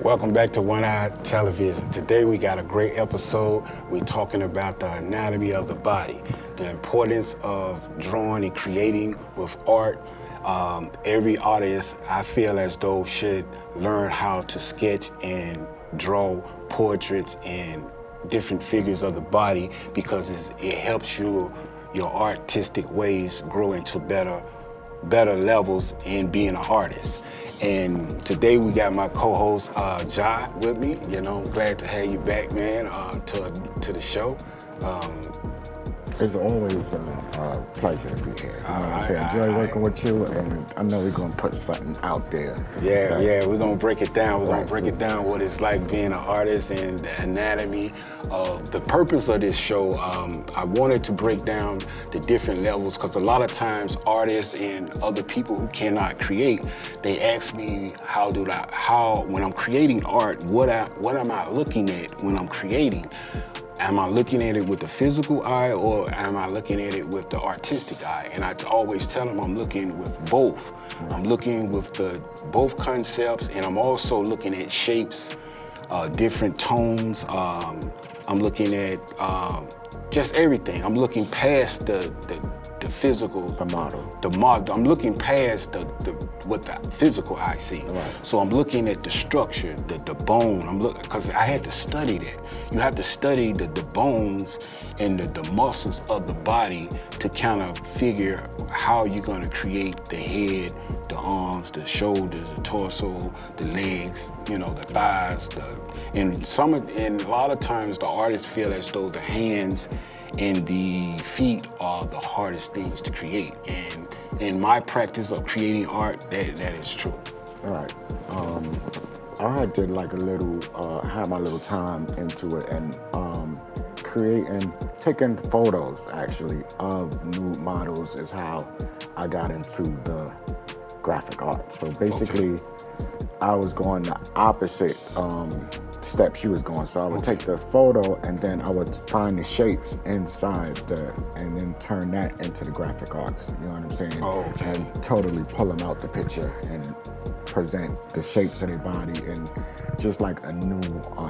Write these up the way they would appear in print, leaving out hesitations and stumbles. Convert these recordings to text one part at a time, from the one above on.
Welcome back to One Eye Television. Today we got a great episode. We're talking about the anatomy of the body, the importance of drawing and creating with art. Every artist, I feel as though, should learn how to sketch and draw portraits and different figures of the body, because it helps your artistic ways grow into better levels in being an artist. And today we got my co-host Ja with me. You know, I'm glad to have you back, man, to the show. It's always a pleasure to be here. You know what I'm saying? Enjoy working with you, and I know we're going to put something out there. Yeah, we're going to break it down. We're going to break it down, what it's like being an artist and the anatomy. The purpose of this show, I wanted to break down the different levels, because a lot of times artists and other people who cannot create, they ask me when I'm creating art, what am I looking at when I'm creating? Am I looking at it with the physical eye, or am I looking at it with the artistic eye? And I always tell them I'm looking with both. I'm looking with both concepts, and I'm also looking at shapes, different tones. I'm looking at just everything. I'm looking past the physical, the model. I'm looking past what the physical eye sees. Right. So I'm looking at the structure, the bone. Because I had to study that. You have to study the bones and the muscles of the body to kind of figure how you're going to create the head, the arms, the shoulders, the torso, the legs, the thighs. And a lot of times the artists feel as though the hands and the feet are the hardest things to create. And in my practice of creating art, that is true. All right. I did like had my little time into it, and taking photos actually of nude models is how I got into the graphic art. So basically, I was going the opposite step she was going. So I would take the photo, and then I would find the shapes inside and then turn that into the graphic arts. You know what I'm saying? And totally pull them out the picture and present the shapes of their body and just like a new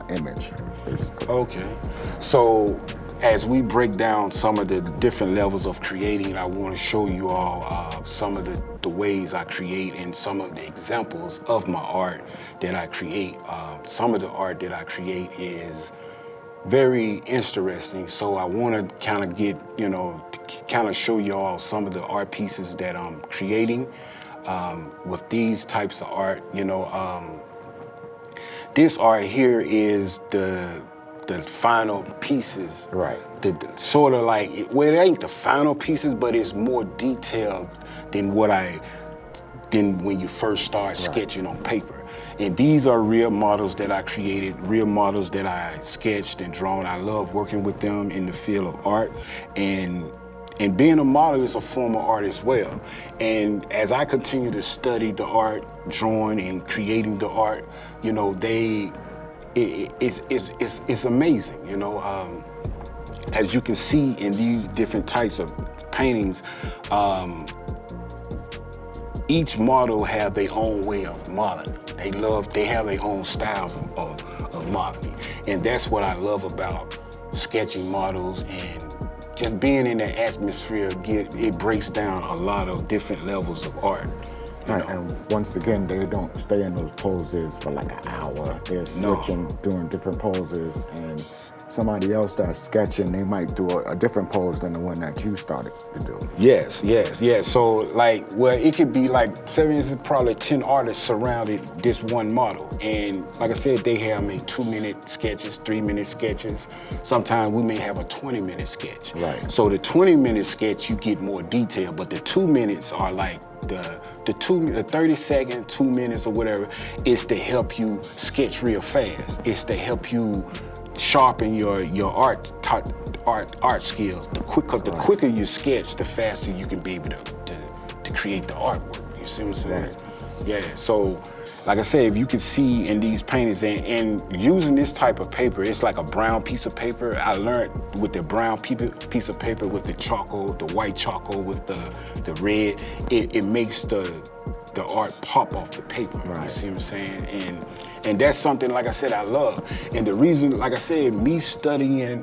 image, basically. Okay. So as we break down some of the different levels of creating, I want to show you all some of the ways I create and some of the examples of my art that I create. Some of the art that I create is very interesting, so I want to kind of show you all some of the art pieces that I'm creating with these types of art. This art here is the final pieces. Right. Sort of like, well, it ain't the final pieces, but it's more detailed than when you first start sketching on paper. And these are real models that I created, real models that I sketched and drawn. I love working with them in the field of art. And being a model is a form of art as well. And as I continue to study the art, drawing and creating the art, it's amazing, As you can see in these different types of paintings, each model have their own way of modeling. They have their own styles of modeling. And that's what I love about sketching models, and just being in that atmosphere, it breaks down a lot of different levels of art. Right, and once again, they don't stay in those poses for like an hour. They're switching, doing different poses, and somebody else that's sketching, they might do a different pose than the one that you started to do. Yes. So it could be like probably 10 artists surrounded this one model. And like I said, they have 2-minute sketches, 3-minute sketches. Sometimes we may have a 20-minute sketch. Right. So the 20-minute sketch, you get more detail, but the 2 minutes are like the 30 second, 2 minutes or whatever, is to help you sketch real fast. It's to help you sharpen your art skills. Because the quicker you sketch, the faster you can be able to create the artwork. You see what I'm saying? Right. Yeah. So, like I said, if you can see in these paintings, and using this type of paper, it's like a brown piece of paper. I learned with the brown piece of paper with the charcoal, the white charcoal with the red, it makes the the art pop off the paper. You Right. see what I'm saying? And that's something, like I said, I love. And the reason, like I said, me studying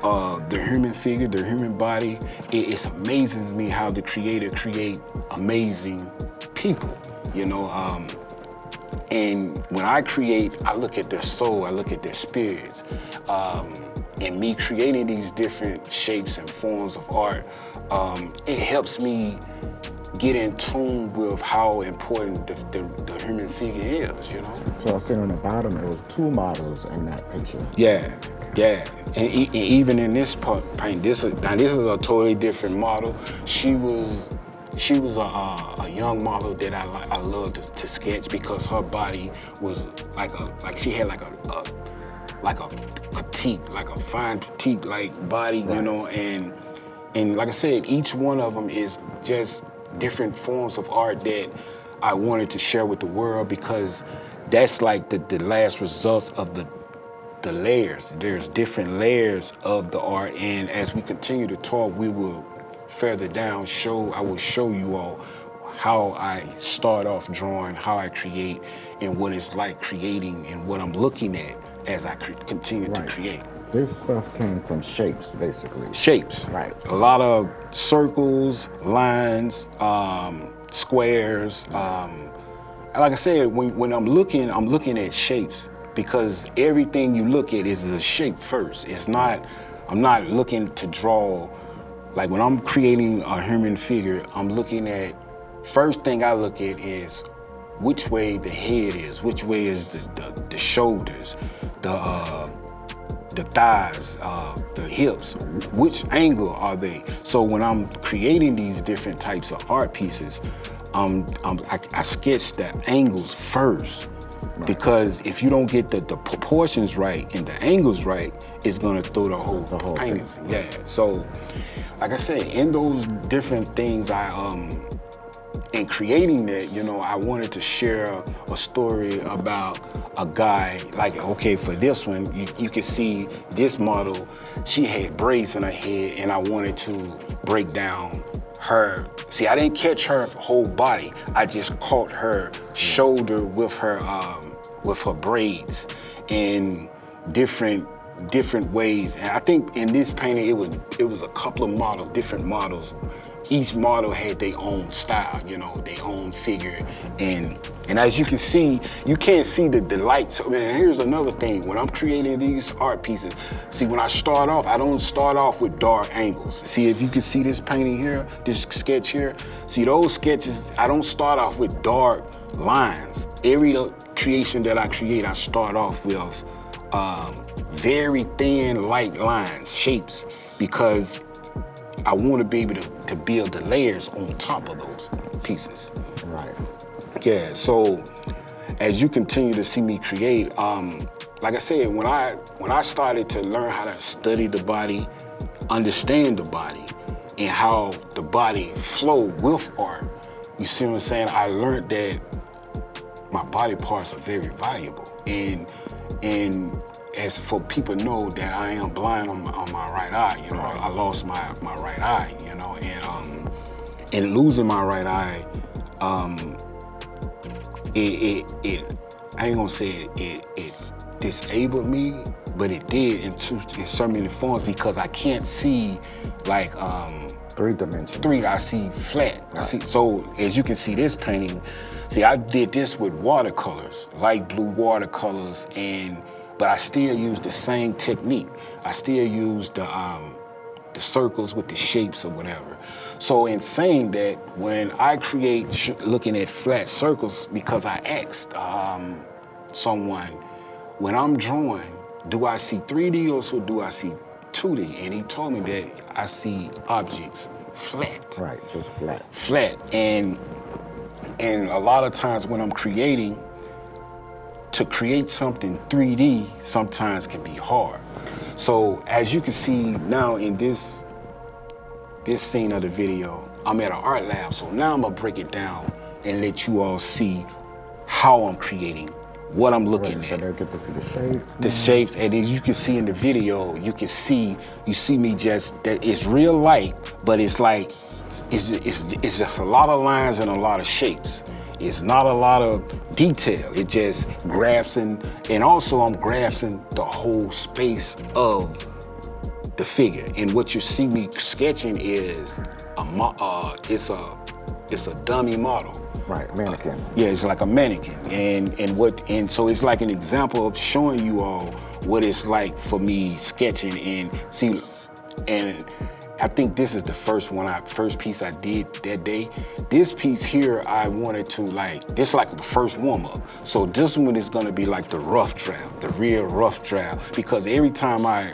the human figure, the human body, it amazes me how the creator create amazing people, you know. And when I create, I look at their soul, I look at their spirits. And me creating these different shapes and forms of art, it helps me get in tune with how important the human figure is, you know? So I seen on the bottom, it was 2 models in that picture. Yeah. And even in this paint, this is a totally different model. She was a young model that I loved to sketch because her body was she had like a petite, like a fine petite like body, Right. you know, and like I said, each one of them is just different forms of art that I wanted to share with the world because that's like the last results of the layers. There's different layers of the art, and as we continue to talk, we will further down I will show you all how I start off drawing, how I create, and what it's like creating, and what I'm looking at as I continue to create. This stuff came from shapes, basically. Shapes. Right. A lot of circles, lines, squares. Like I said, when I'm looking at shapes because everything you look at is a shape first. I'm not looking to draw, like when I'm creating a human figure, I'm looking at, first thing I look at is which way the head is, which way is the shoulders, the thighs, the hips, which angle are they? So when I'm creating these different types of art pieces, I sketch the angles first. Right. Because if you don't get the proportions right and the angles right, it's gonna throw the whole painting. Yeah. So, like I said, in those different things, in creating that, you know, I wanted to share a story about a guy, like, okay, for this one, you can see this model, she had braids in her head, and I wanted to break down her. See, I didn't catch her whole body. I just caught her shoulder with her braids in different ways. And I think in this painting, it was a couple of different models. Each model had their own style, you know, their own figure. And as you can see, you can't see the lights. I mean, here's another thing. When I'm creating these art pieces, see, when I start off, I don't start off with dark angles. See, if you can see this painting here, this sketch here, see those sketches, I don't start off with dark lines. Every creation that I create, I start off with very thin, light lines, shapes, because I want to be able to build the layers on top of those pieces. Right. Yeah, so as you continue to see me create, like I said, when I started to learn how to study the body, understand the body, and how the body flow with art, you see what I'm saying? I learned that my body parts are very valuable. And as for people know that I am blind on my right eye, you know, I lost my right eye, you know, and losing my right eye, I ain't gonna say it disabled me, but it did in so many forms because I can't see like 3-dimensional. I see flat. Right. So as you can see this painting, see, I did this with watercolors, light blue watercolors, but I still use the same technique. I still use the circles with the shapes or whatever. So in saying that, when I create looking at flat circles, because I asked someone, when I'm drawing, do I see 3D or do I see 2D? And he told me that I see objects flat. Right, just flat. Flat. And a lot of times when I'm creating, to create something 3D sometimes can be hard. So as you can see now in this scene of the video, I'm at an art lab, so now I'm gonna break it down and let you all see how I'm creating, what I'm looking at. So they'll get to see the shapes. The shapes, and then you can see in the video, you see me just, that it's real light, but it's like, it's just a lot of lines and a lot of shapes. It's not a lot of detail. It just grasping, and also I'm grasping the whole space of the figure. And what you see me sketching is it's a dummy model. Right, mannequin. Yeah, it's like a mannequin, and so it's like an example of showing you all what it's like for me sketching and see, and I think this is the first piece I did that day. This piece here, I wanted to this like the first warm up. So this one is gonna be like the rough draft, the real rough draft, because every time I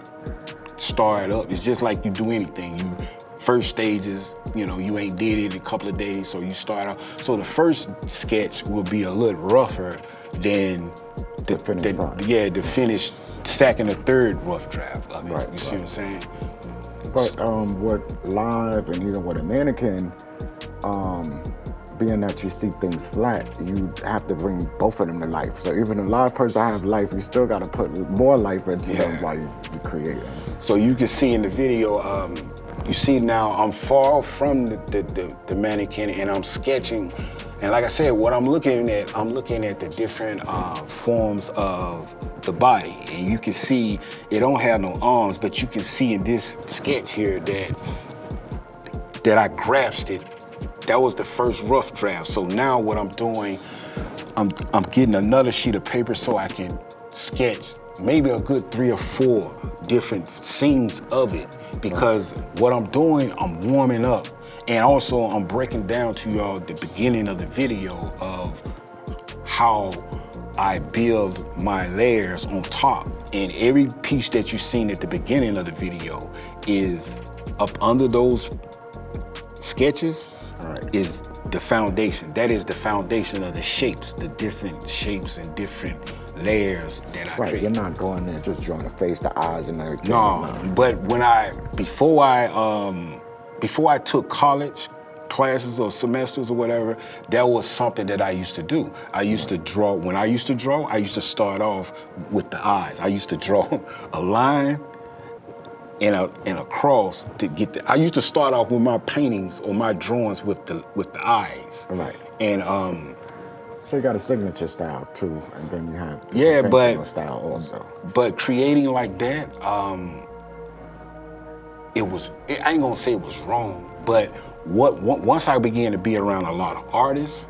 start up, it's just like you do anything. You first stages, you ain't did it in a couple of days, so you start out. So the first sketch will be a little rougher than the finished second or third rough draft of it. Right, you see what I'm saying? But what live and even with a mannequin, being that you see things flat, you have to bring both of them to life. So even a live person have life, you still got to put more life into them while you create them. So you can see in the video, you see now I'm far from the mannequin and I'm sketching. And like I said, what I'm looking at the different forms of the body. And you can see it don't have no arms, but you can see in this sketch here that I grasped it. That was the first rough draft. So now what I'm doing, I'm getting another sheet of paper so I can sketch maybe a good 3 or 4 different scenes of it, because what I'm doing, I'm warming up. And also I'm breaking down to y'all the beginning of the video of how I build my layers on top. And every piece that you've seen at the beginning of the video is up under those sketches is the foundation. That is the foundation of the shapes, the different shapes and different layers that I create. Right, you're not going there just drawing the face, the eyes, and everything. No, but before I took college classes or semesters or whatever, that was something that I used to do. I used to draw. When I used to draw, I used to start off with the eyes. I used to draw a line and a cross to get the. I used to start off with my paintings or my drawings with the eyes. Right. And so you got a signature style too, and then you have the conventional style also. But creating like that, I ain't gonna say it was wrong, but once I began to be around a lot of artists,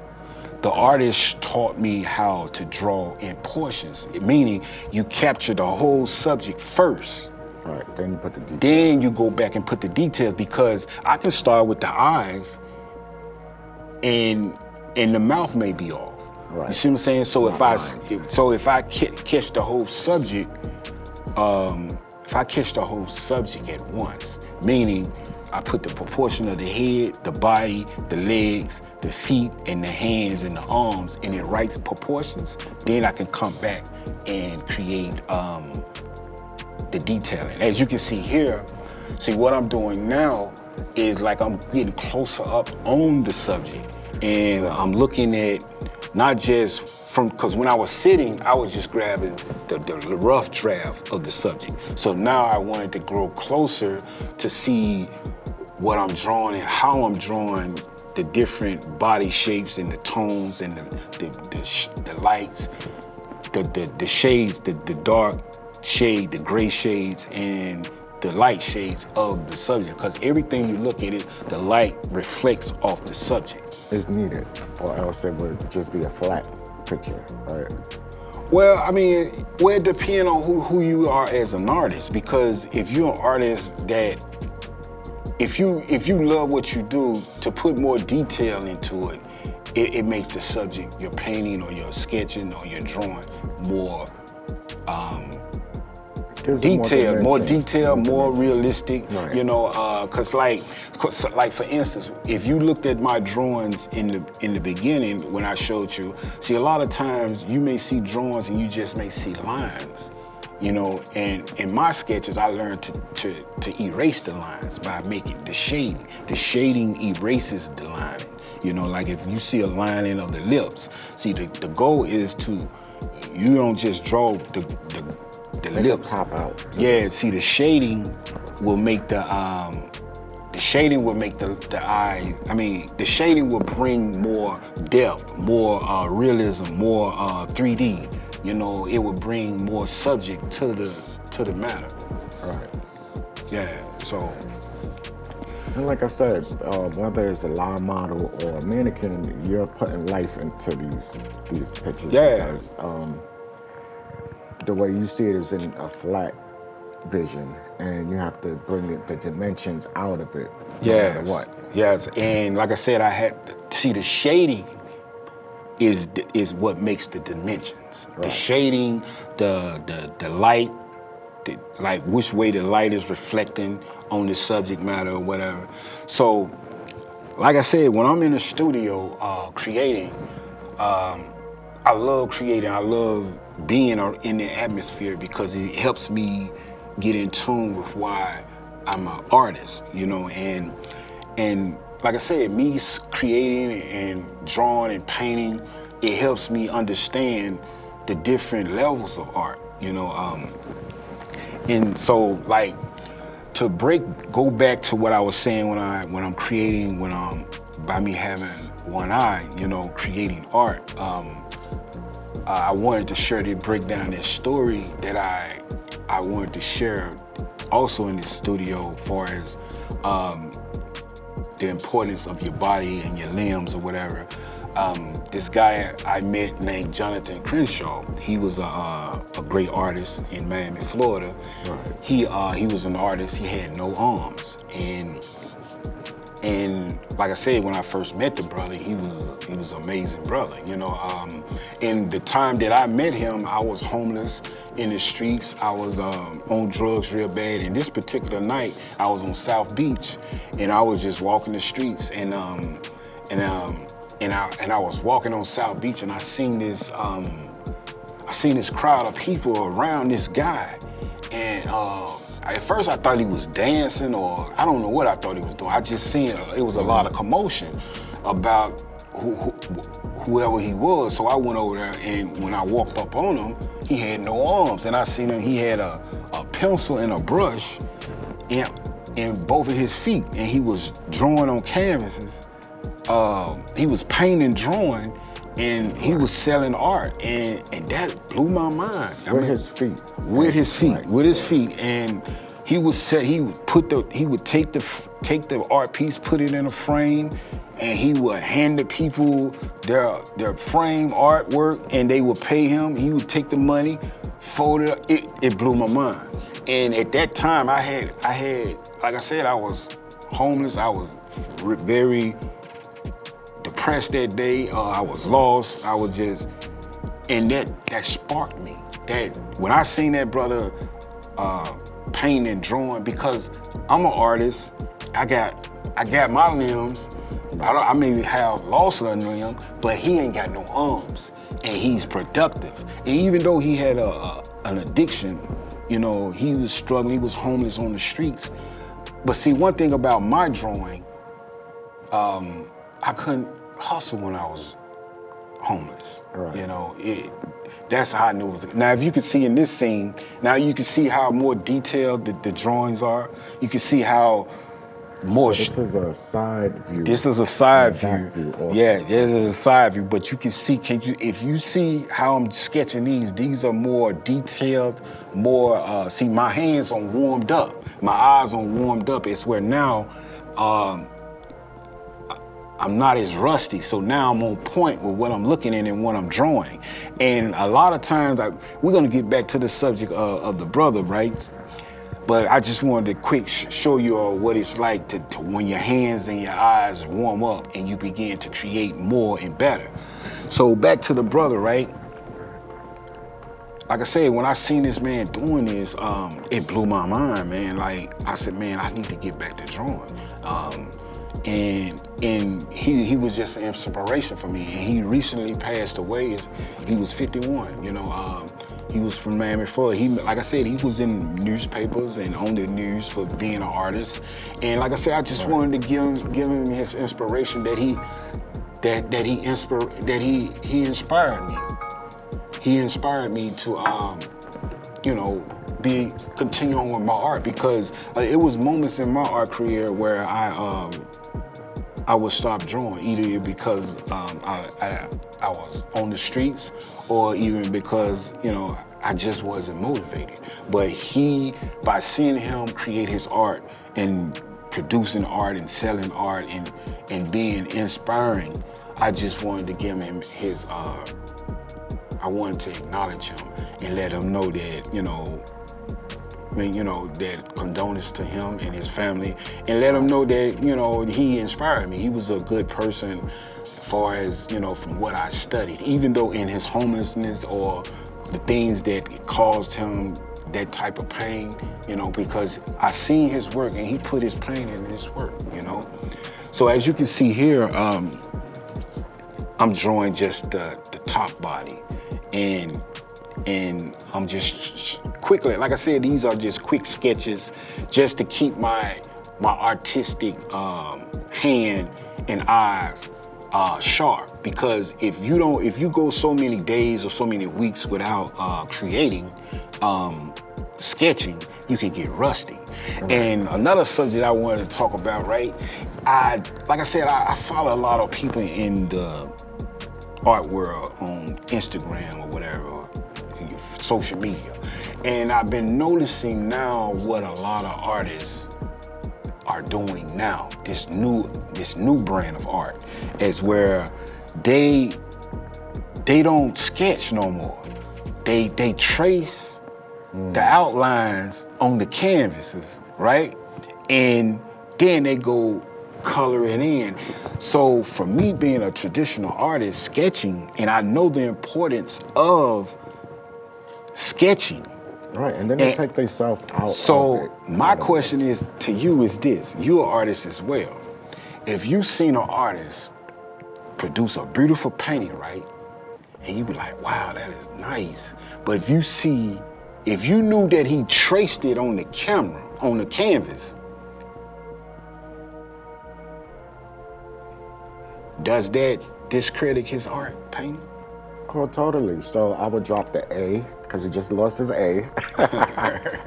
the artists taught me how to draw in portions, meaning you capture the whole subject first. Right, then you put the details. Then you go back and put the details, because I can start with the eyes and the mouth may be off. Right. You see what I'm saying? So if I catch the whole subject, at once, meaning I put the proportion of the head, the body, the legs, the feet, and the hands and the arms in the right proportions, then I can come back and create the detailing. As you can see here, what I'm doing now is like I'm getting closer up on the subject, and I'm looking at not just because when I was sitting, I was just grabbing the rough draft of the subject. So now I wanted to grow closer to see what I'm drawing and how I'm drawing the different body shapes and the tones and the lights, the shades, the dark shade, the gray shades, and the light shades of the subject. Because everything you look at it, the light reflects off the subject. It's needed, or else it would just be a flat picture, right? Well, I mean, it depends on who you are as an artist. Because if you're an artist that, if you love what you do, to put more detail into it, it makes the subject, your painting or your sketching or your drawing more more realistic. Right. You know, cause like for instance, if you looked at my drawings in the beginning when I showed you, see, a lot of times you may see drawings and you just may see lines. You know, and in my sketches, I learned to erase the lines by making the shading. The shading erases the lining. You know, like if you see a lining of the lips, see, the goal is you don't just draw the lips pop out. Yeah, see, the shading will make the The shading will make the eye, the shading will bring more depth, more realism, more 3D. You know, it will bring more subject to the matter. Right. Yeah, so. And like I said, whether it's a live model or a mannequin, you're putting life into these pictures. Yeah. Because the way you see it is in a flat vision, and you have to bring the dimensions out of it. No matter what. Yes, and like I said, I had to see the shading is what makes the dimensions. Right. The shading, the light, like which way the light is reflecting on the subject matter or whatever. So, like I said, when I'm in the studio creating, I love creating. I love being in the atmosphere because it helps me get in tune with why I'm an artist, you know, and like I said, me creating and drawing and painting, it helps me understand the different levels of art, you know, and so like to go back to what I was saying when I'm creating, by me having one eye, you know, creating art, I wanted to share the breakdown this story that I wanted to share also in the studio, as far as the importance of your body and your limbs or whatever. This guy I met named Jonathan Crenshaw, he was a great artist in Miami, Florida. Right. He was an artist, he had no arms. And like I said, when I first met the brother, he was an amazing brother, you know. In the time that I met him, I was homeless in the streets. I was on drugs real bad. And this particular night, I was on South Beach, and I was just walking the streets, and I was walking on South Beach, and I seen this crowd of people around this guy, and at first I thought he was dancing, or I don't know what I thought he was doing. I just seen it was a lot of commotion about whoever he was. So I went over there, and when I walked up on him, he had no arms, and I seen him. He had a pencil and a brush in both of his feet, and he was drawing on canvases. He was painting, drawing, and he was selling art, and that blew my mind. With his feet. With his feet, and he would take the art piece, put it in a frame, and he would hand the people their frame artwork, and they would pay him. He would take the money, fold it up. It blew my mind. And at that time, I had, like I said, I was homeless. I was very depressed that day. I was lost. I was just, and that sparked me. That when I seen that brother painting and drawing, because I'm an artist, I got my limbs. I may have lost a limb, but he ain't got no arms, and he's productive. And even though he had an addiction, you know, he was struggling. He was homeless on the streets. But see, one thing about my drawing, I couldn't hustle when I was homeless. Right. You know, that's how I knew it was. Now, if you can see in this scene, now you can see how more detailed the drawings are. You can see how more. This is a side view. This is a side view. Yeah, this is a side view. But you can see, if you see how I'm sketching these are more detailed, more, see, my hands are warmed up. My eyes are warmed up. It's where now, I'm not as rusty, so now I'm on point with what I'm looking at and what I'm drawing. And a lot of times, we're gonna get back to the subject of the brother, right? But I just wanted to quick show you what it's like to when your hands and your eyes warm up and you begin to create more and better. So back to the brother, right? Like I said, when I seen this man doing this, it blew my mind, man. Like, I said, man, I need to get back to drawing. And he was just an inspiration for me. And he recently passed away. He was 51, you know. He was from Miami, Florida. Like I said, he was in newspapers and on the news for being an artist. And like I said, I just wanted to give him his inspiration that he inspired me. He inspired me to, you know, continue on with my art because it was moments in my art career where I would stop drawing, either because I was on the streets or even because, you know, I just wasn't motivated. But by seeing him create his art and producing art and selling art and being inspiring, I just wanted to give him his, I wanted to acknowledge him and let him know that, that condolences to him and his family, and let him know that, he inspired me. He was a good person as far as, from what I studied, even though in his homelessness or the things that caused him that type of pain, because I seen his work and he put his pain in his work, So as you can see here, I'm drawing just the top body, and I'm just quickly, like I said, these are just quick sketches just to keep my artistic hand and eyes sharp, because if you go so many days or so many weeks without creating, sketching, you can get rusty. And another subject I wanted to talk about, right? Like I said, I follow a lot of people in the art world on Instagram or whatever, or social media. And I've been noticing now what a lot of artists are doing now, this new brand of art, is where they don't sketch no more. They trace the outlines on the canvases, right? And then they go color it in. So for me being a traditional artist, sketching, and I know the importance of sketching. Right, and then they take themselves out. So my question is to you is this: you're an artist as well. If you seen an artist produce a beautiful painting, right, and you be like, wow, that is nice. But if you knew that he traced it on the camera, on the canvas, does that discredit his art painting? Oh, totally. So I would drop the A, because he just lost his A.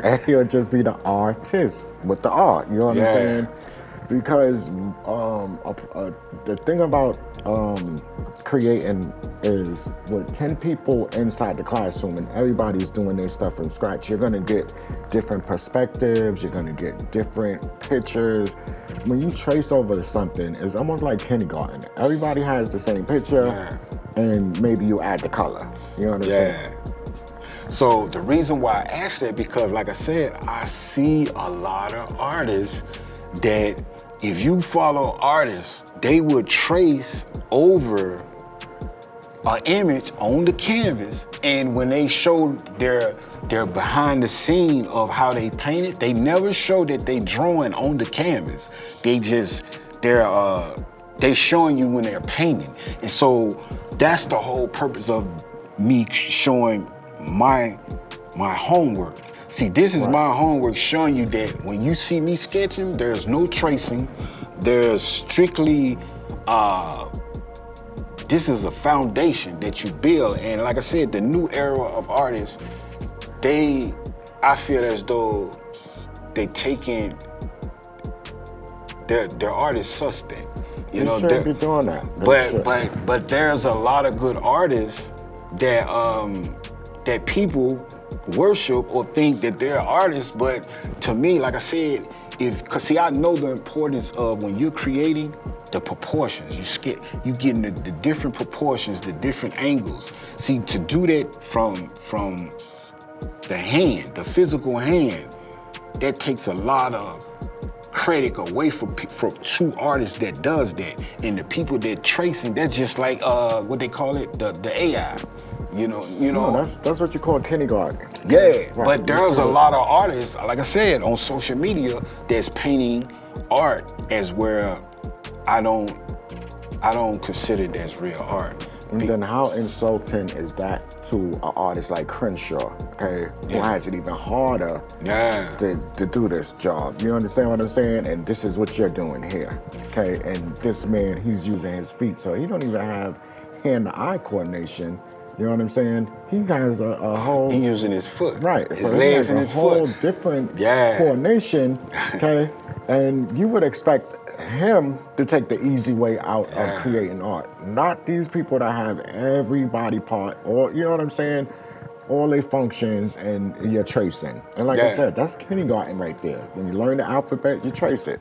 And he'll just be the artist with the art, you know what I'm saying? Because the thing about creating is with 10 people inside the classroom and everybody's doing their stuff from scratch, you're gonna get different perspectives, you're gonna get different pictures. When you trace over something, it's almost like kindergarten. Everybody has the same picture, and maybe you add the color. You know what I'm saying? So the reason why I asked that, because like I said, I see a lot of artists that if you follow artists, they would trace over an image on the canvas, and when they show their behind the scene of how they painted, they never show that they drawing on the canvas. They're showing you when they're painting. And so that's the whole purpose of me showing my homework. See, this is my homework, showing you that when you see me sketching, there's no tracing. There's strictly, this is a foundation that you build. And like I said, the new era of artists, I feel as though they taking their art is suspect. You know, shouldn't be doing that. But there's a lot of good artists that that people worship or think that they're artists. But to me, like I said, cause I know the importance of when you're creating the proportions. You getting the different proportions, the different angles. See, to do that from the hand, the physical hand, that takes a lot of credit away from true artists that does that. And the people that tracing, that's just like what they call it, the AI. You know. No, that's what you call kindergarten. Yeah, right. But there's a lot of artists, like I said, on social media that's painting art as where I don't consider that's real art. And then how insulting is that to an artist like Crenshaw, okay, who has it even harder to do this job? You understand what I'm saying? And this is what you're doing here, okay? And this man, he's using his feet, so he don't even have hand-to-eye coordination. You know what I'm saying? He has a whole... He using his foot. Right. His so legs he and has his a whole foot. different Yeah. coordination, okay? And you would expect him to take the easy way out of creating art. Not these people that have every body part, or, you know what I'm saying? All their functions and you're tracing. And like I said, that's kindergarten right there. When you learn the alphabet, you trace it.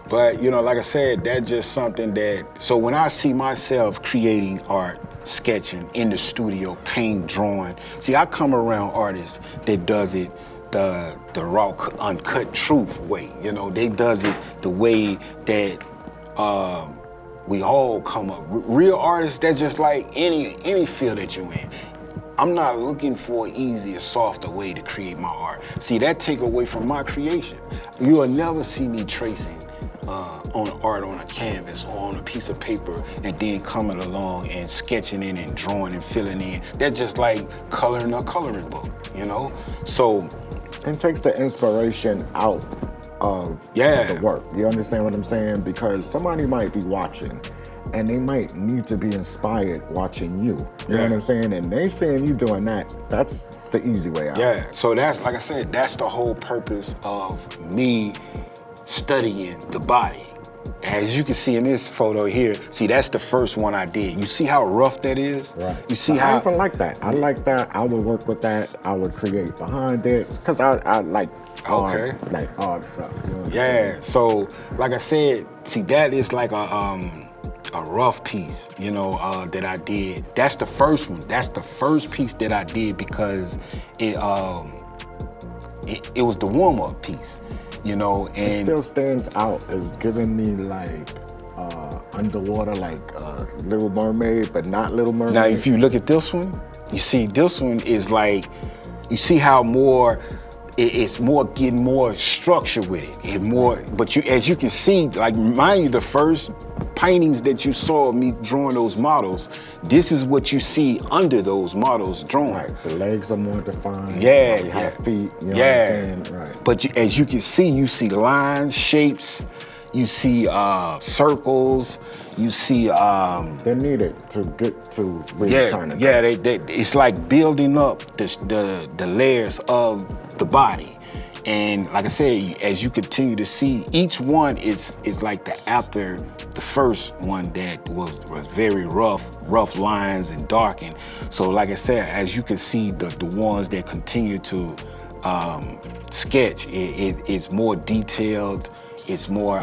But, you know, like I said, that's just something that, so when I see myself creating art, sketching in the studio, paint, drawing, see, I come around artists that does it the raw, uncut truth way. You know, they does it the way that we all come up. Real artists, that's just like any field that you're in. I'm not looking for an easier, softer way to create my art. See, that take away from my creation. You'll never see me tracing on art on a canvas or on a piece of paper and then coming along and sketching in and drawing and filling in. That's just like coloring a coloring book, you know? So... It takes the inspiration out of the work. You understand what I'm saying? Because somebody might be watching and they might need to be inspired watching you. You know what I'm saying? And they seeing you doing that, that's the easy way out. Yeah, so that's, like I said, that's the whole purpose of me studying the body. As you can see in this photo here, see, that's the first one I did. You see how rough that is? Right. You see I how... even like that. I like that. I would work with that. I would create behind it. Because I like hard stuff. You know so like I said, see, that is like a rough piece, you know, that I did. That's the first one. That's the first piece that I did because it was the warm-up piece. You know, and it still stands out as giving me like underwater, like Little Mermaid, but not Little Mermaid. Now, if you look at this one, you see this one is like, you see how more, it's more getting more structure with it. It more, but you, as you can see, like mind you, the first paintings that you saw me drawing those models, this is what you see under those models drawn. Right, the legs are more defined. Yeah, you have feet, you know what I'm saying? Right. But as you can see, you see lines, shapes, you see circles, you see... They're needed to get to where you're trying to go. Yeah, it's like building up the layers of the body. And like I said, as you continue to see, each one is like the after the first one that was very rough lines and darkened. So like I said, as you can see, the ones that continue to sketch, it's more detailed, it's more,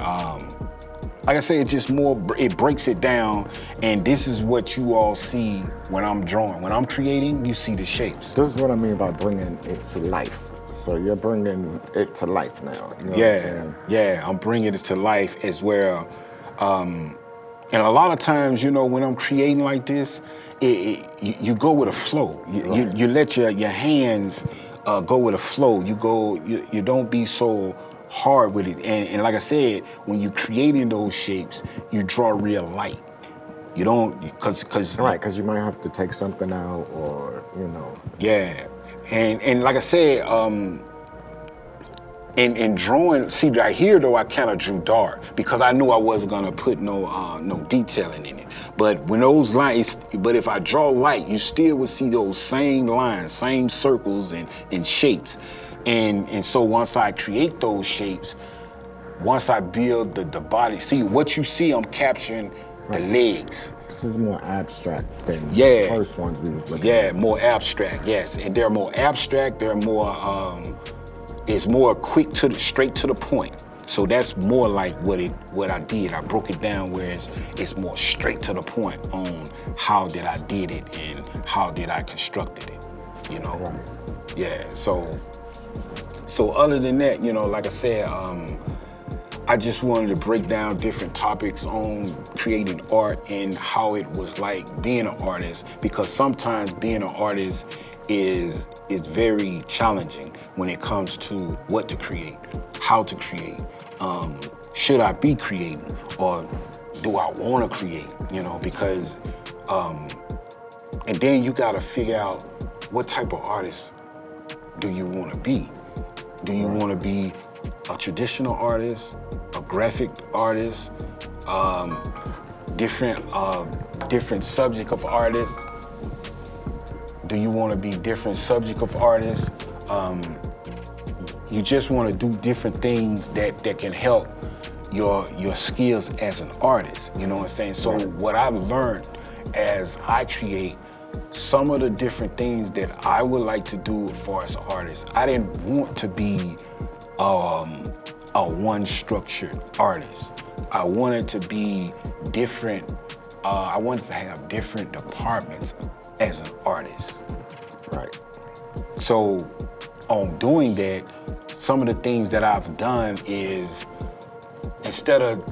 like I said, it's just more, it breaks it down, and this is what you all see when I'm drawing. When I'm creating, you see the shapes. This is what I mean by bringing it to life. So you're bringing it to life now. You know what I'm saying? Yeah, I'm bringing it to life as well. And a lot of times, you know, when I'm creating like this, you go with a flow. You let your hands go with a flow. You don't be so hard with it. And like I said, when you're creating those shapes, you draw real light. You don't, because you might have to take something out, or you know. Yeah, and like I said, in drawing, see right here though, I kind of drew dark because I knew I wasn't gonna put no detailing in it. But when those lines, but if I draw light, you still would see those same lines, same circles and shapes. And so once I create those shapes, once I build the body, see what you see, I'm capturing the legs. This is more abstract than the first ones we was looking at. Yeah, more abstract, yes. And they're more abstract, they're more, it's more quick straight to the point. So that's more like what I did. I broke it down where it's more straight to the point on how did I did it and how did I constructed it, you know? Right. Yeah, so other than that, you know, like I said, I just wanted to break down different topics on creating art and how it was like being an artist, because sometimes being an artist is very challenging when it comes to what to create, how to create. Should I be creating, or do I want to create, you know, because, and then you got to figure out what type of artist do you want to be? Do you want to be a traditional artist, a graphic artist, different subject of artists? Do you want to be different subject of artists? You just want to do different things that can help your skills as an artist. You know what I'm saying? So what I've learned as I create, some of the different things that I would like to do for as an artist, I didn't want to be a one structured artist. I wanted to be different. I wanted to have different departments as an artist. Right. So on doing that, some of the things that I've done is, instead of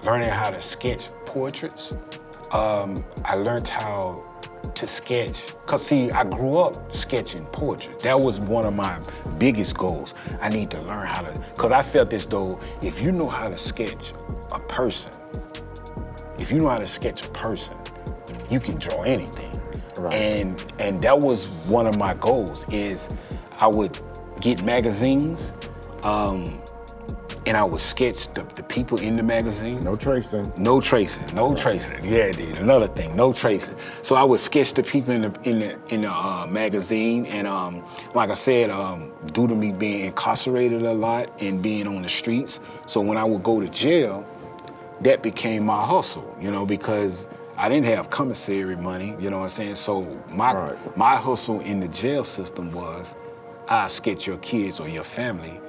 learning how to sketch portraits, I learned how to sketch. Cause see, I grew up sketching portraits. That was one of my biggest goals. I need to learn how to, cause I felt as though if you know how to sketch a person, you can draw anything. Right. And that was one of my goals, is I would get magazines, and I would sketch the people in the magazine. No tracing. No tracing. Yeah, dude. Another thing, no tracing. So I would sketch the people in the magazine, and like I said, due to me being incarcerated a lot and being on the streets, so when I would go to jail, that became my hustle, because I didn't have commissary money, you know what I'm saying? So my hustle in the jail system was, I sketch your kids or your family,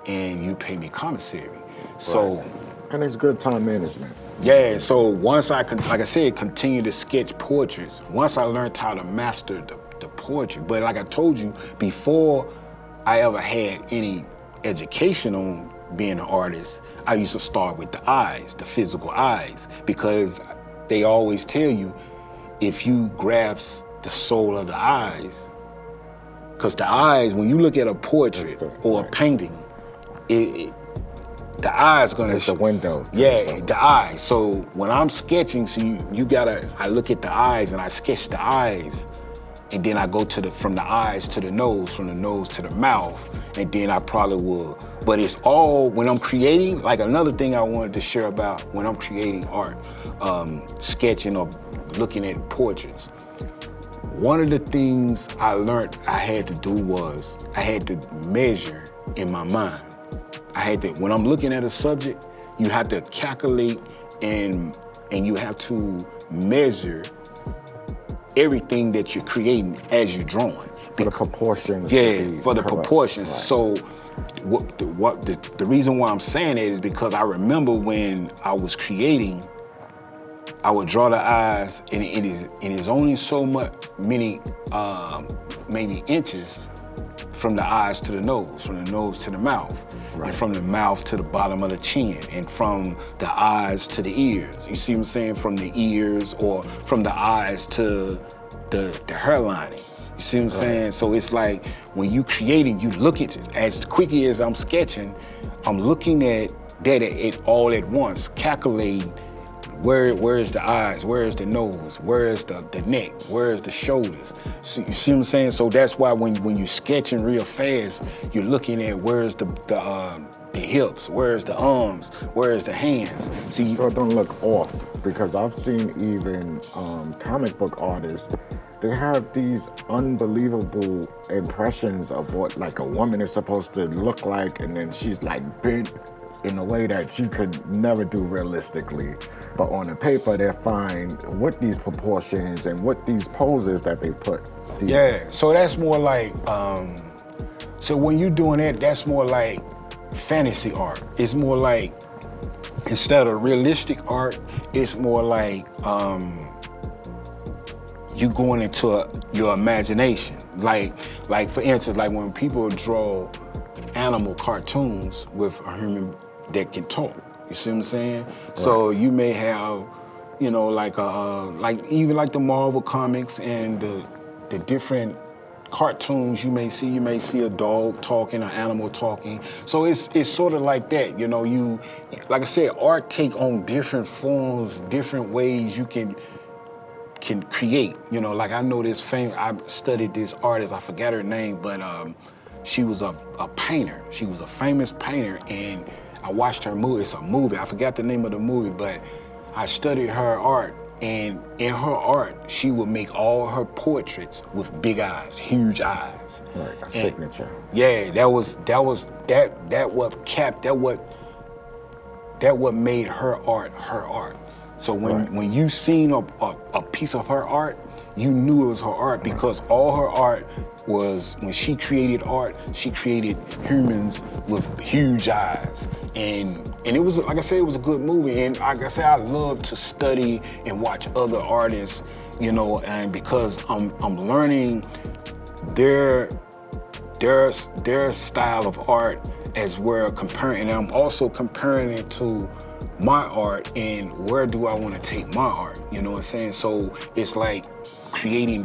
and you pay me commissary. So, and it's good time management. Yeah, so once I, like I said, continue to sketch portraits, once I learned how to master the portrait, but like I told you, before I ever had any education on being an artist, I used to start with the eyes, the physical eyes, because they always tell you, if you grasp the soul of the eyes, because the eyes, when you look at a portrait or a painting, the eye's gonna. It's the window. Yeah, the eyes. So when I'm sketching, I look at the eyes and I sketch the eyes, and then I go from the eyes to the nose, from the nose to the mouth, and then I probably will. But it's all, when I'm creating, like another thing I wanted to share about when I'm creating art, sketching or looking at portraits. One of the things I learned I had to do was, I had to measure in my mind. When I'm looking at a subject, you have to calculate and you have to measure everything that you're creating as you're drawing. For the proportions. Yeah, for the proportions. Right. So the reason why I'm saying that is because I remember when I was creating, I would draw the eyes, and it is only so many maybe inches from the eyes to the nose, from the nose to the mouth, and from the mouth to the bottom of the chin, and from the eyes to the ears. You see what I'm saying? From the ears, or from the eyes to the hairline. You see what I'm saying? So it's like, when you creating, you look at it, as quickly as I'm sketching, I'm looking at that all at once, calculating where is the eyes, where is the nose, where is the neck, where is the shoulders. So, you see what I'm saying? So that's why when you're sketching real fast, you're looking at where's the hips, where's the arms, where's the hands. So it don't look off, because I've seen even comic book artists, they have these unbelievable impressions of what like a woman is supposed to look like, and then she's like bent in a way that you could never do realistically. But on the paper, they're fine with these proportions and with these poses that they put. Yeah, so that's more like, so when you're doing that, that's more like fantasy art. It's more like, instead of realistic art, it's more like you going into your imagination. Like for instance, like when people draw animal cartoons with a human that can talk. You see what I'm saying? Right. So you may have, like even like the Marvel comics and the different cartoons you may see a dog talking, an animal talking. So it's sort of like that, you, like I said, art take on different forms, different ways you can create. Like I know this I studied this artist, I forgot her name, but she was a painter. She was a famous painter, and I watched her movie. It's a movie. I forgot the name of the movie, but I studied her art, And in her art, she would make all her portraits with big eyes, huge eyes. Right, a signature. Yeah, that what made her art her art. So when you seen a piece of her art, you knew it was her art because all her art was, when she created art, she created humans with huge eyes. And it was, like I said, it was a good movie. And like I said, I love to study and watch other artists, you know, and because I'm learning their style of art as we're comparing, and I'm also comparing it to my art and where do I want to take my art, you know what I'm saying? So it's like creating,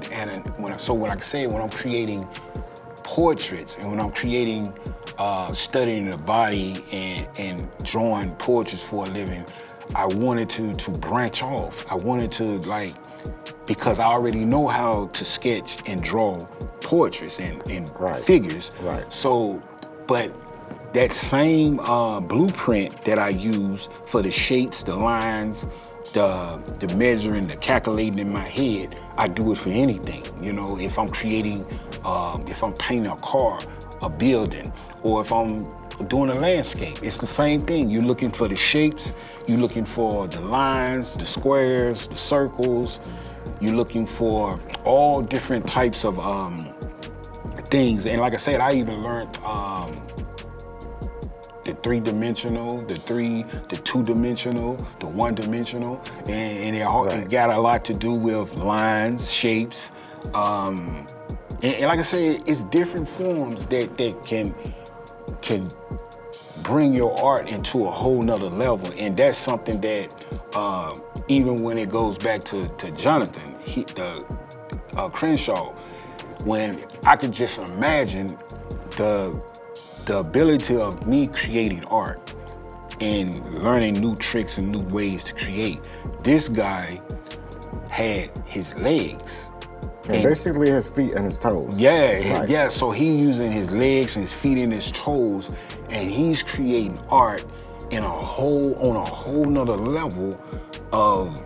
when I'm creating portraits and when I'm creating, studying the body and drawing portraits for a living, I wanted to branch off. I wanted to because I already know how to sketch and draw portraits and figures. Right. So, but that same blueprint that I use for the shapes, the lines, the measuring, the calculating in my head, I do it for anything. You know, if I'm creating, if I'm painting a car, a building, or if I'm doing a landscape, it's the same thing. You're looking for the shapes, you're looking for the lines, the squares, the circles, you're looking for all different types of things. And like I said, I even learned the three-dimensional, the two-dimensional, the one-dimensional, and it got a lot to do with lines, shapes, and like I said, it's different forms that can bring your art into a whole nother level, and that's something that even when it goes back to Jonathan, Crenshaw, when I could just imagine the ability of me creating art and learning new tricks and new ways to create. This guy had his legs. And basically his feet and his toes. Yeah, yeah. So he's using his legs and his feet and his toes, and he's creating art on a whole nother level of.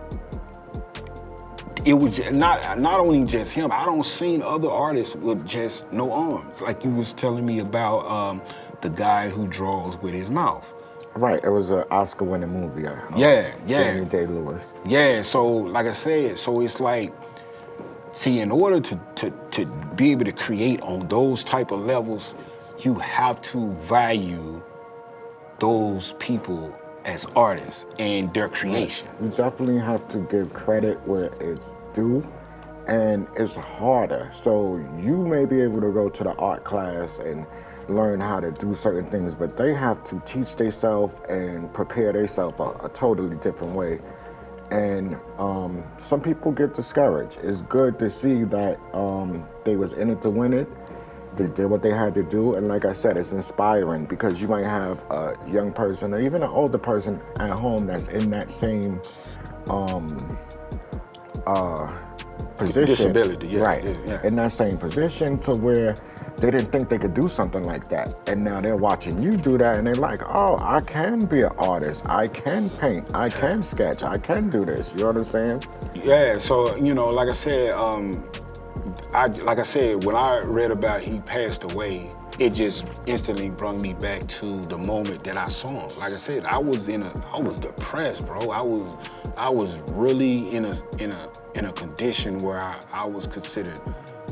It was not only just him. I don't seen other artists with just no arms. Like you was telling me about the guy who draws with his mouth. Right, it was an Oscar-winning movie. Daniel Day-Lewis. Yeah, so like I said, so it's like, see, in order to be able to create on those type of levels, you have to value those people as artists and their creation. You definitely have to give credit where it's due, and it's harder. So you may be able to go to the art class and learn how to do certain things, but they have to teach themselves and prepare themselves a totally different way. And some people get discouraged. It's good to see that they was in it to win it. They did what they had to do, and like I said, it's inspiring because you might have a young person or even an older person at home that's in that same position. Disability, yeah. Right, yeah. in that same position to where they didn't think they could do something like that. And now they're watching you do that and they're like, oh, I can be an artist. I can paint. I can sketch. I can do this. You know what I'm saying? Yeah, so, you know, like I said, when I read about he passed away, it just instantly brought me back to the moment that I saw him. Like I said, I was depressed, bro. I was really in a condition where I was considered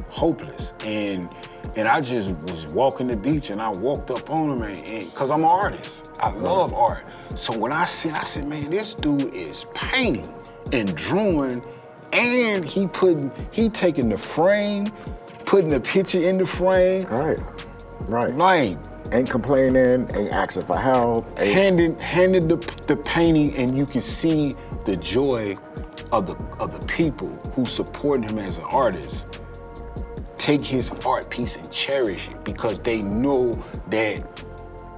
hopeless, and I just was walking the beach, and I walked up on him, and cause I'm an artist, I love art. So when I said, man, this dude is painting and drawing, and he taking the frame, putting the picture in the frame. Right. Like, ain't complaining, ain't asking for help. Handed the painting, and you can see the joy of the people who support him as an artist. Take his art piece and cherish it because they know that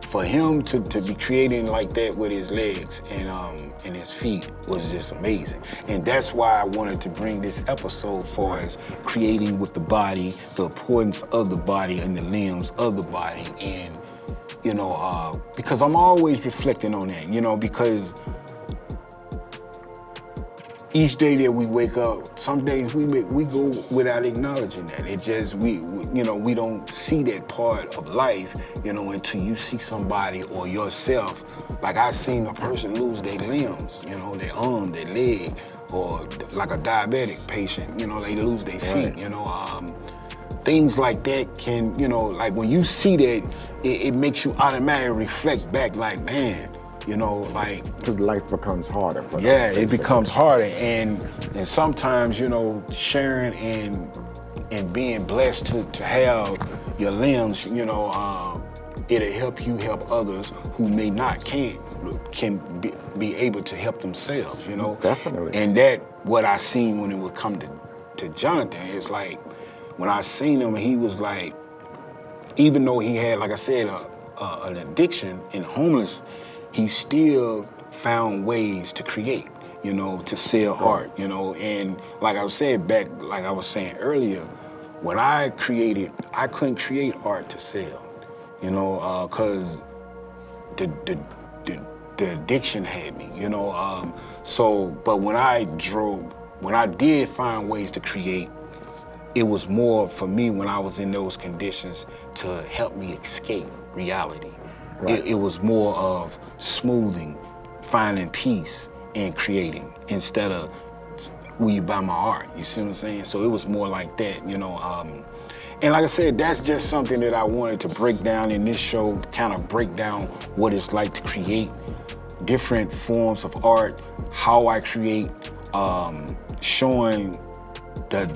for him to be creating like that with his legs and his feet was just amazing. And that's why I wanted to bring this episode for us, creating with the body, the importance of the body and the limbs of the body. And, you know, because I'm always reflecting on that, you know, because each day that we wake up, some days we go without acknowledging that. It just we don't see that part of life, until you see somebody or yourself. Like I seen a person lose their limbs, their arm, their leg, or like a diabetic patient, they lose their feet, Right. Things like that can, like when you see that, it makes you automatically reflect back like, man, like. Because life becomes harder for them. Yeah, it basically. becomes harder, and sometimes, sharing and being blessed to have your limbs, it'll help you help others who may not can be able to help themselves, Definitely. And that what I seen when it would come to Jonathan, it's like when I seen him, he was like, even though he had, like I said, an addiction and homeless, he still found ways to create, to sell art, and like I said back, like I was saying earlier, when I created, I couldn't create art to sell, because the addiction had me, but when I did find ways to create, it was more for me when I was in those conditions to help me escape reality. Right. It was more of smoothing, finding peace, and creating instead of will you buy my art? You see what I'm saying? So it was more like that, And like I said, that's just something that I wanted to break down in this show, kind of break down what it's like to create different forms of art, how I create, showing the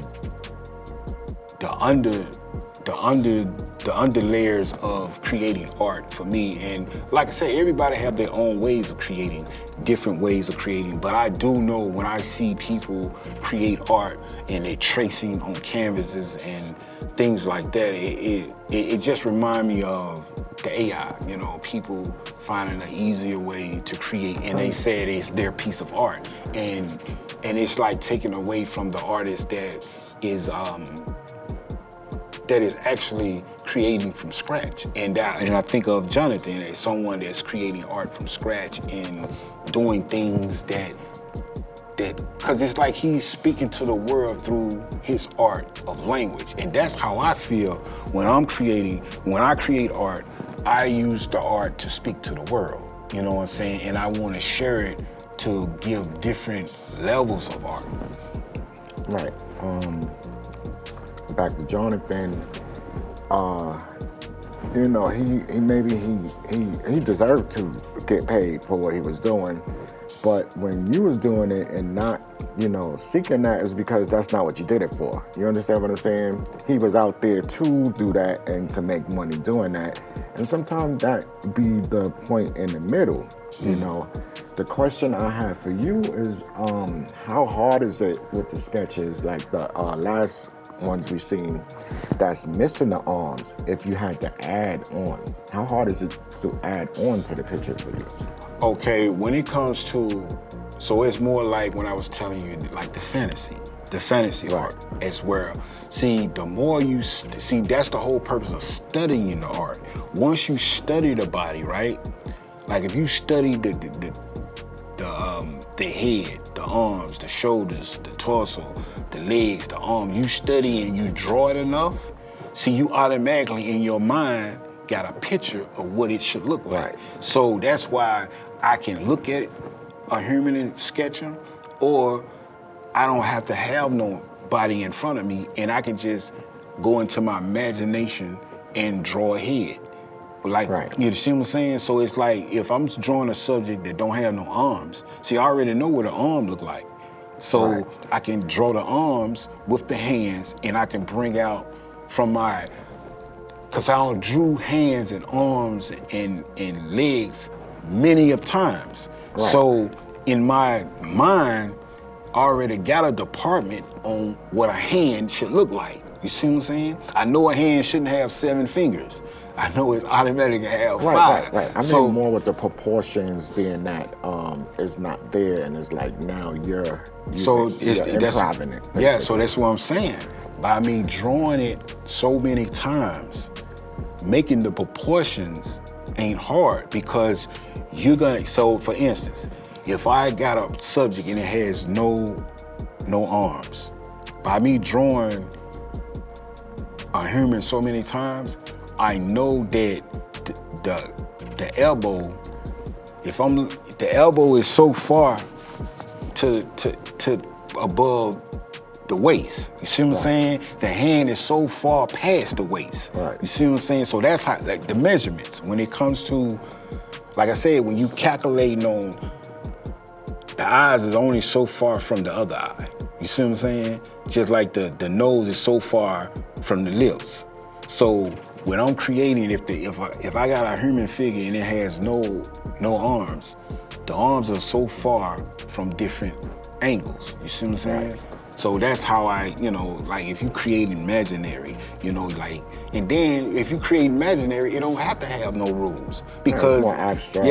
under layers of creating art for me. And like I say, everybody have their own ways of creating, different ways of creating. But I do know when I see people create art and they're tracing on canvases and things like that, it just reminds me of the AI, people finding an easier way to create, and they say it's their piece of art. And it's like taking away from the artist that is actually creating from scratch. And I think of Jonathan as someone that's creating art from scratch and doing things that because it's like he's speaking to the world through his art of language. And that's how I feel when I create art, I use the art to speak to the world, you know what I'm saying? And I want to share it to give different levels of art. Right. Back to Jonathan, he deserved to get paid for what he was doing, but when you was doing it and not, seeking that is because that's not what you did it for. You understand what I'm saying? He was out there to do that and to make money doing that, and sometimes that be the point in the middle, The question I have for you is, how hard is it with the sketches, like the last ones we've seen, that's missing the arms, if you had to add on? How hard is it to add on to the picture for you? Okay, when it comes to, so it's more like when I was telling you, like the fantasy Right. art as well. See, the more you, see, that's the whole purpose of studying the art. Once you study the body, right? Like if you study the head, the arms, the shoulders, the torso, the legs, the arms, you study and you draw it enough, see, you automatically in your mind got a picture of what it should look like. Right. So that's why I can look at a human and sketch him, or I don't have to have no body in front of me, and I can just go into my imagination and draw a head. Like, Right. You see what I'm saying? So it's like, if I'm drawing a subject that don't have no arms, see, I already know what an arm look like. So Right. I can draw the arms with the hands, and I can bring out from my, because I don't drew hands and arms and legs many of times. Right. So in my mind, I already got a department on what a hand should look like. You see what I'm saying? I know a hand shouldn't have 7 fingers. I know it's automatic to have 5. Right. I mean more with the proportions being that it's not there, and it's like now you're improving it. Yeah, so that's what I'm saying. By me drawing it so many times, making the proportions ain't hard, because you're gonna, so for instance, if I got a subject and it has no arms, by me drawing a human so many times, I know that the elbow, the elbow is so far to above the waist. You see what I'm saying? The hand is so far past the waist. Right. You see what I'm saying? So that's how, like, the measurements, when it comes to, like I said, when you calculating on, the eyes is only so far from the other eye. You see what I'm saying? Just like the nose is so far from the lips. So when I'm creating, if I got a human figure and it has no arms, the arms are so far from different angles. You see what I'm saying? Right. So that's how I, like, if you create imaginary, like, and then if you create imaginary, it don't have to have no rules, because it's more abstract.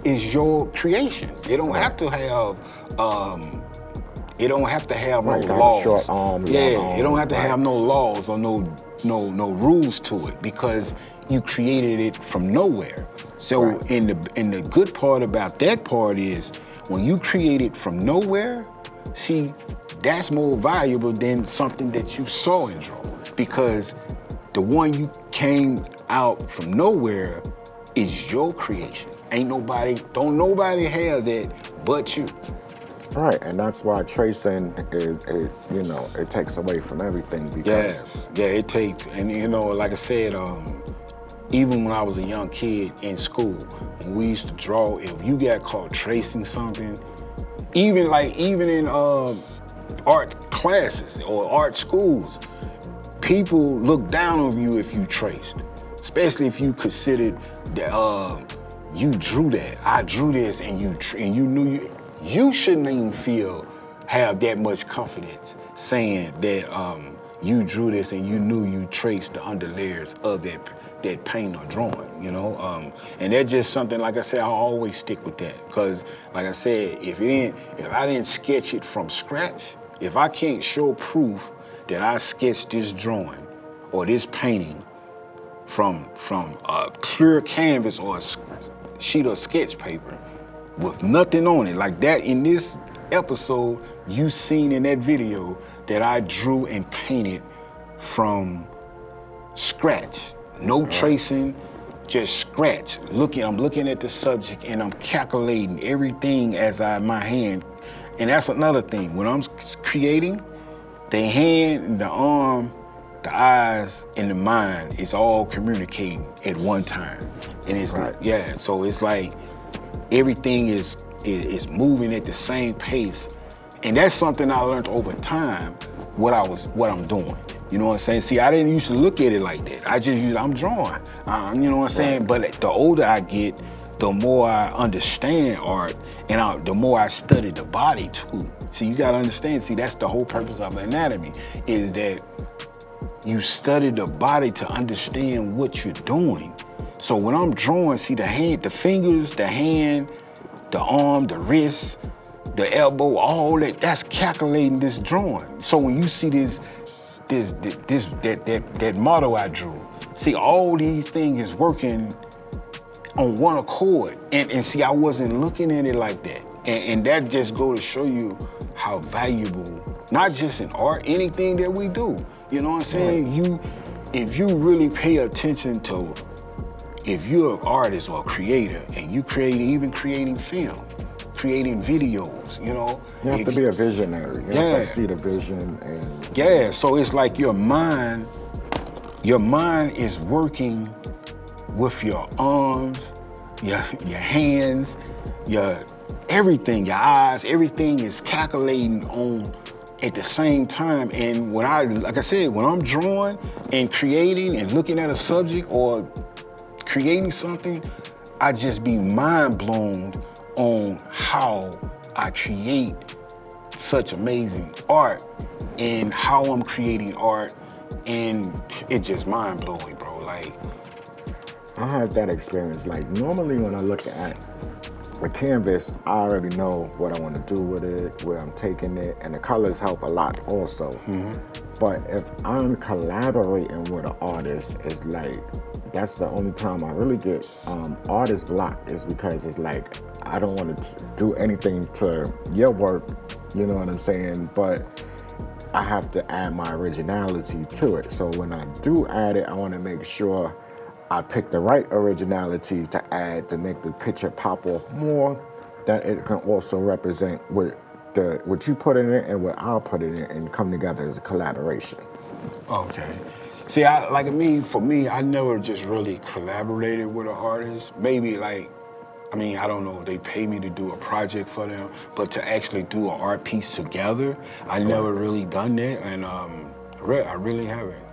It's your creation. It don't have to have it don't have to have no laws. Short arm, it don't have to have no laws or no rules to it, because you created it from nowhere. So in the good part about that part is, when you create it from nowhere, see, that's more valuable than something that you saw and draw, because the one you came out from nowhere is your creation. Don't nobody have that but you. Right, and that's why tracing it takes away from everything, because it takes, and like I said, even when I was a young kid in school, when we used to draw, if you got caught tracing something, even in art classes or art schools, people look down on you if you traced, especially if you considered that you drew that. I drew this, and you knew you shouldn't even have that much confidence saying that you drew this and you knew you traced the underlayers of that paint or drawing, and that's just something, like I said, I'll always stick with that, because, like I said, if I didn't sketch it from scratch, if I can't show proof that I sketched this drawing or this painting from a clear canvas or a sheet of sketch paper with nothing on it, like that in this episode you seen in that video, that I drew and painted from scratch. No tracing, just scratch. I'm looking at the subject and I'm calculating everything my hand. And that's another thing. When I'm creating, the hand and the arm, the eyes and the mind is all communicating at one time. And it's so it's like everything is moving at the same pace. And that's something I learned over time, what I'm doing. You know what I'm saying? See, I didn't used to look at it like that. I'm drawing. You know what I'm saying? But the older I get, the more I understand art, and the more I study the body too. See, you gotta understand, that's the whole purpose of anatomy, is that you study the body to understand what you're doing. So when I'm drawing, see, the hand, the fingers, the hand, the arm, the wrist, the elbow, all that's calculating this drawing. So when you see that model I drew, see, all these things is working on one accord. And see, I wasn't looking at it like that. And that just go to show you how valuable, not just in art, anything that we do. You know what I'm saying? If you really pay attention to, if you're an artist or a creator and you creating film, creating videos, You have to be a visionary. You have to see the vision and... so it's like your mind is working with your arms, your hands, your everything, your eyes, everything is calculating on at the same time. And when I'm drawing and creating and looking at a subject or creating something, I just be mind blown on how I create such amazing art and how I'm creating art, and it's just mind blowing, bro. Like, I had that experience. Like, normally when I look at a canvas, I already know what I want to do with it, where I'm taking it, and the colors help a lot also. But if I'm collaborating with an artist, it's like, that's the only time I really get artist block, is because it's like, I don't want to do anything to your work, you know what I'm saying? But I have to add my originality to it. So when I do add it, I want to make sure I pick the right originality to add to make the picture pop off more, that it can also represent what you put in it and what I'll put in it and come together as a collaboration. Okay. See, for me, I never just really collaborated with an artist. Maybe I don't know if they pay me to do a project for them, but to actually do an art piece together, I never really done that, and I really haven't.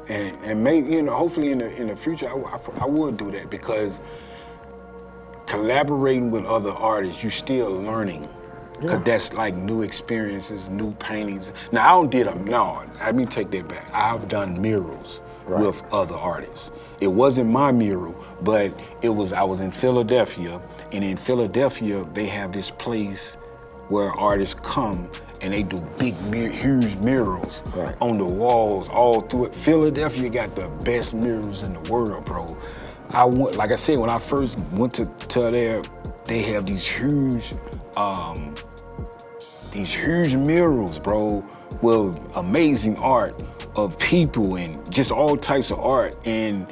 And maybe, hopefully in the future, I would do that, because collaborating with other artists, you're still learning. Because that's like new experiences, new paintings. Now, let me take that back. I have done murals with other artists. It wasn't my mural, but I was in Philadelphia, and in Philadelphia, they have this place where artists come and they do big, huge murals on the walls all through it. Philadelphia got the best murals in the world, bro. Like I said, when I first went to there, they have these huge murals, bro, with amazing art of people and just all types of art, and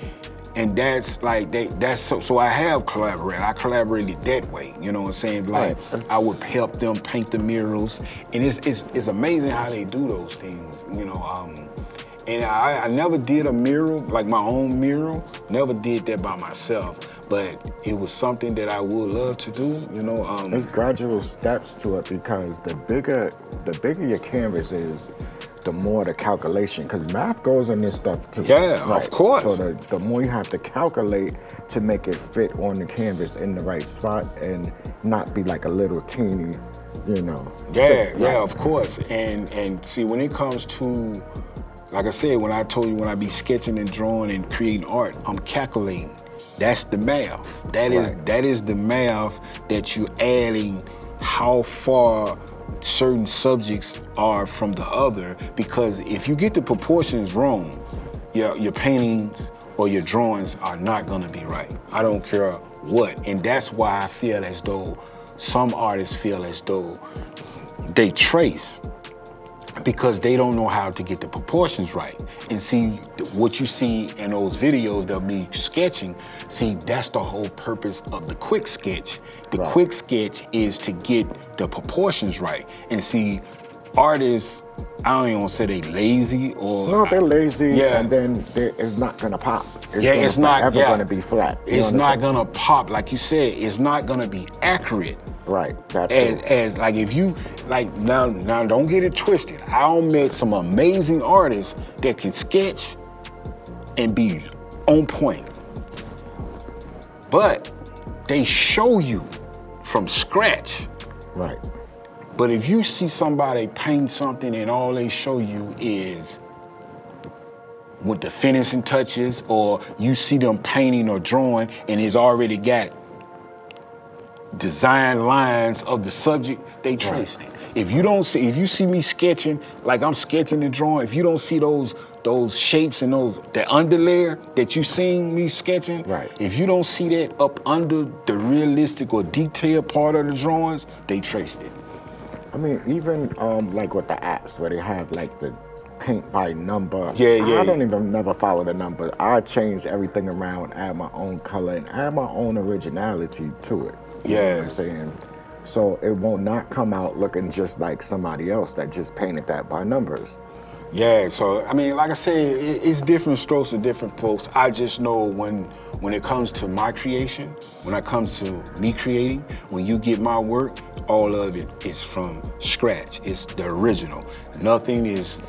that's like so I have collaborated. I collaborated that way, you know what I'm saying? Like I would help them paint the murals, and it's amazing how they do those things, And I never did a mural, like my own mural, never did that by myself. But it was something that I would love to do, There's gradual steps to it, because the bigger your canvas is, the more the calculation, because math goes in this stuff too. Yeah, of course. So the more you have to calculate to make it fit on the canvas in the right spot and not be like a little teeny, Yeah, of course. And see, when it comes to, like I said, when I told you when I be sketching and drawing and creating art, I'm calculating. That's the math. That is the math that you're adding how far certain subjects are from the other, because if you get the proportions wrong, your paintings or your drawings are not gonna be right. I don't care what. And that's why I feel as though some artists feel as though they trace, because they don't know how to get the proportions right. And see, what you see in those videos of me sketching, see, that's the whole purpose of the quick sketch. The quick sketch is to get the proportions right. And see, artists, I don't even want to say they lazy or... No, they're lazy, and then it's not gonna pop. It's not ever gonna be flat. It's not gonna pop, like you said, it's not gonna be accurate. Right, that's as like if you, like now don't get it twisted. I met some amazing artists that can sketch and be on point. But they show you from scratch. Right. But if you see somebody paint something and all they show you is with the finishing touches, or you see them painting or drawing and it's already got design lines of the subject, they traced it. If you see me sketching, like I'm sketching and drawing, if you don't see those shapes and the underlayer that you seen me sketching, if you don't see that up under the realistic or detailed part of the drawings, they traced it. I mean, even like with the apps where they have like the paint by number. I don't even never follow the number. I change everything around, add my own color, and add my own originality to it. You know what I'm saying? So it will not come out looking just like somebody else that just painted that by numbers. Yeah, so I mean, like I said, it's different strokes for different folks. I just know when it comes to my creation, when it comes to me creating, when you get my work, all of it is from scratch. It's the original. Nothing is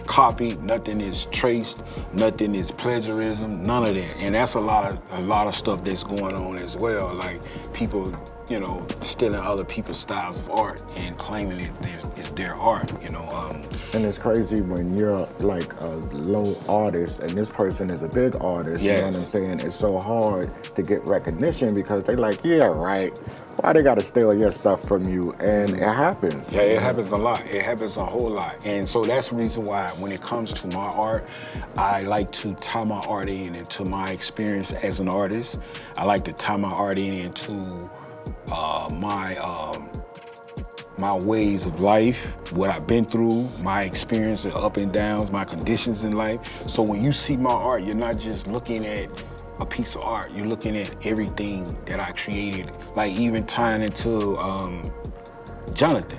copied, nothing is traced, nothing is plagiarism, none of that. And that's a lot of stuff that's going on as well. Like people, stealing other people's styles of art and claiming it's their art, And it's crazy when you're like a low artist and this person is a big artist, you know what I'm saying? It's so hard to get recognition because they like, yeah, right. why they gotta steal your stuff from you? And it happens. Yeah, it happens a lot. It happens a whole lot. And so that's the reason why when it comes to my art, I like to tie my art into my experience as an artist. I like to tie my art into my ways of life, what I've been through, my experience, the up and downs, my conditions in life. So when you see my art, you're not just looking at a piece of art, you're looking at everything that I created, like even tying into Jonathan.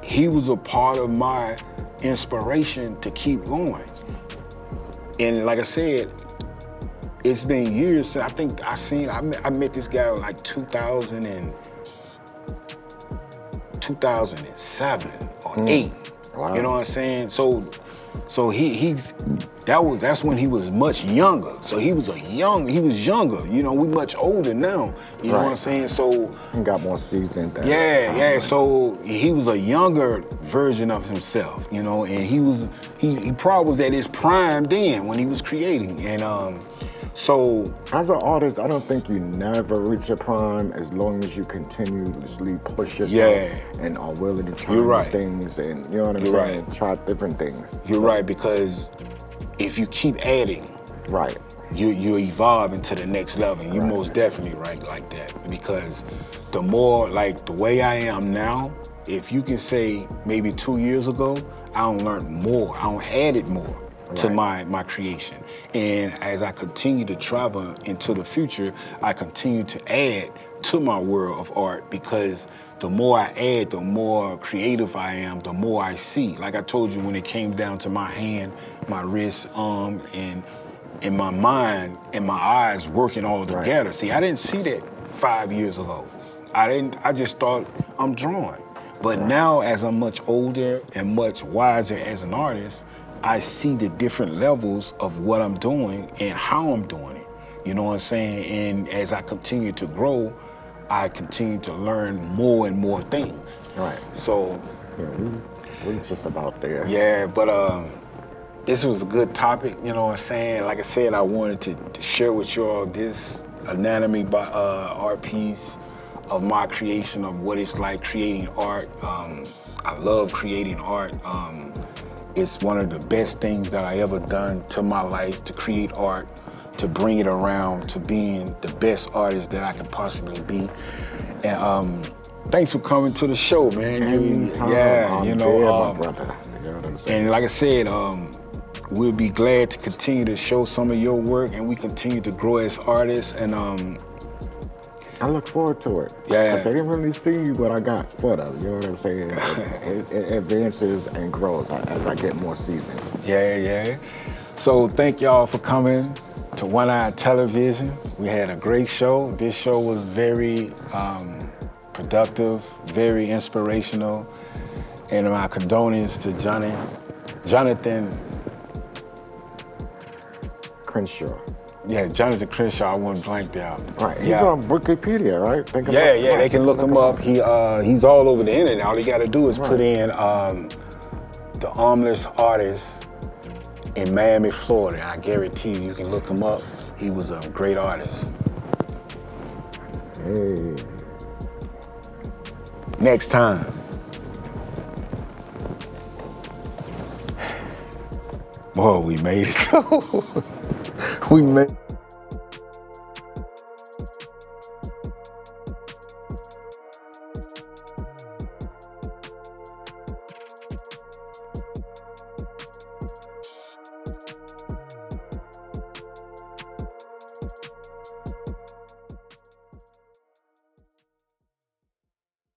He was a part of my inspiration to keep going. And like I said, it's been years since I met this guy in like 2007 or 8. Wow. You know what I'm saying? So that's when he was much younger. So he was younger. You know, we much older now. You know what I'm saying? So he got more seasoned. So he was a younger version of himself. You know, and he probably was at his prime then when he was creating. And so as an artist, I don't think you never reach your prime as long as you continuously push yourself and are willing to try new things, and you know what I'm saying? Try different things. You're right, because if you keep adding, you evolve into the next level. You most definitely right like that, because the more, like the way I am now, if you can say maybe 2 years ago, I don't learn more, I don't add it more to my creation. And as I continue to travel into the future, I continue to add to my world of art, because the more I add, the more creative I am, the more I see. Like I told you, when it came down to my hand, my wrist, arm, and in my mind and my eyes working all together. See, I didn't see that 5 years ago. I just thought I'm drawing. But now, as I'm much older and much wiser as an artist, I see the different levels of what I'm doing and how I'm doing it. You know what I'm saying? And as I continue to grow, I continue to learn more and more things. So we just about there. Yeah, but this was a good topic, you know what I'm saying? Like I said, I wanted to share with you all this anatomy by art piece of my creation of what it's like creating art. I love creating art. It's one of the best things that I ever done to my life, to create art, to bring it around to being the best artist that I can possibly be. And thanks for coming to the show, man. You know, my brother. You know what I'm saying? And like I said, we'll be glad to continue to show some of your work, and we continue to grow as artists. And I look forward to it. Yeah. They didn't really see what I got for them. You know what I'm saying? It advances and grows as I get more seasoned. Yeah. So thank y'all for coming to One Eye Television. We had a great show. This show was very productive, very inspirational. And my condolences to Jonathan Crenshaw. Yeah, Jonathan Crenshaw, I wouldn't blank there. Right, he's on Wikipedia, right? They can look him up. He's all over the internet. All you gotta do is put in the armless artist in Miami, Florida. I guarantee you can look him up. He was a great artist. Hey. Next time. Boy, we made it. We made